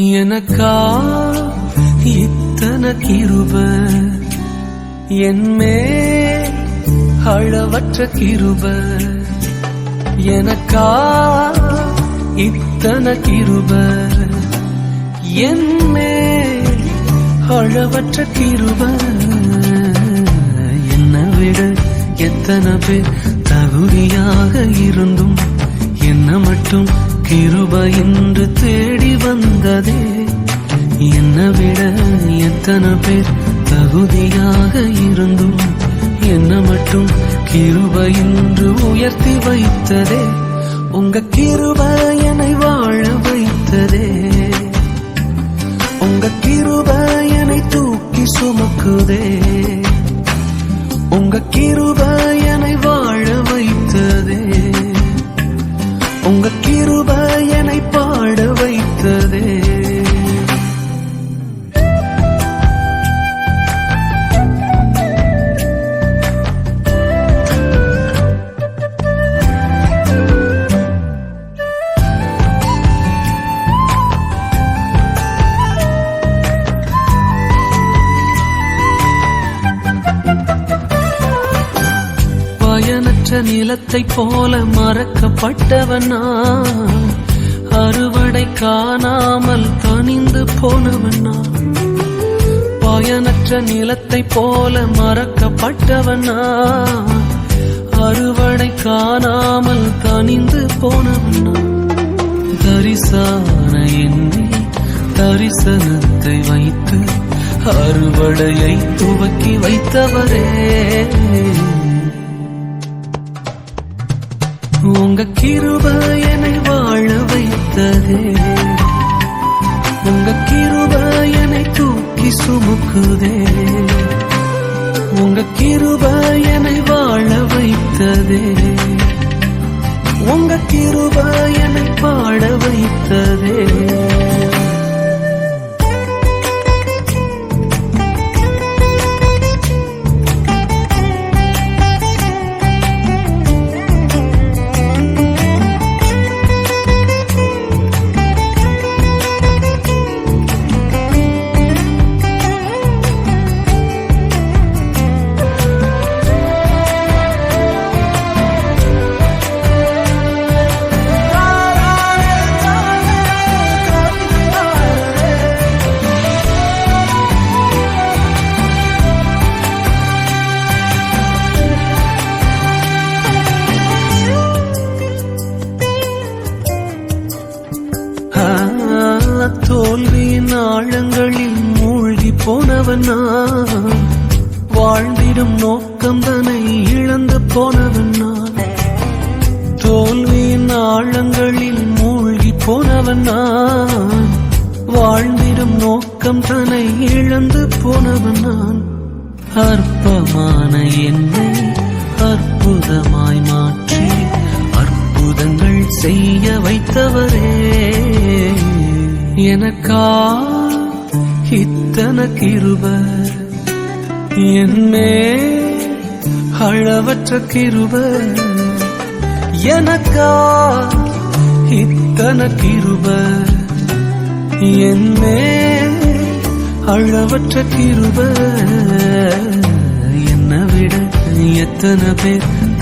எனக்கா இத்தனை கிருப என்மே அளவற்ற கிருப எனக்கா இத்தனை கிருப என்மே அளவற்ற கிருப என்னை விட எத்தனை பேர் தகுதியாக இருந்தும் என்ன மட்டும் கிருப என்று தேடி வந்ததே. என்னை விட எத்தனை பேர் தகுதியாக இருந்தும் என்ன மட்டும் கிருப என்று உயர்த்தி வைத்ததே. உங்க கிருப என்னை வாழ வைத்ததே. உங்க கிருப என்னை தூக்கி சுமக்குதே. உங்க கிருப என்னை வாழ வைத்ததே. உங்க கிருப என்னை பாட வைத்ததே. பயனற்ற நிலத்தை போல மறக்கப்பட்டவன் நான், அறுவடை காணாமல் கனிந்து போனவன் நான். பயனற்ற நிலத்தை போல மறக்கப்பட்டவன் நான், அறுவடை காணாமல் கனிந்து போனவன் நான். தரிசான என்னை தரிசனத்தை வைத்து அறுவடையை துவக்கி வைத்தவரே. உங்க கிருப என்னை வாழ வைத்ததே. உங்க கிருப என்னை தூக்கி சுமக்குதே. உங்க கிருப என்னை வாழ வைத்ததே. உங்க கிருப என்னை பாட வைத்ததே. தோல்வியின் ஆழங்களில் மூழ்கி போனவன் நான், வாழ்ந்திடும் நோக்கம் தன்னை இழந்து போனவன் நான். தோல்வியின் ஆழங்களில் மூழ்கி போனவன் நான், வாழ்ந்திடும் நோக்கம் தன்னை இழந்து போனவன் நான். அற்பமான என்னை அற்புதமாய் மாற்றி அற்புதங்கள் செய்ய வைத்தவரே. எனக்கா இத்தனை கிருப என்மே அளவற்ற கிருப எனக்கா இத்தனை கிருப என்மே அளவற்ற கிருப என்னை விட எத்தனை பேர்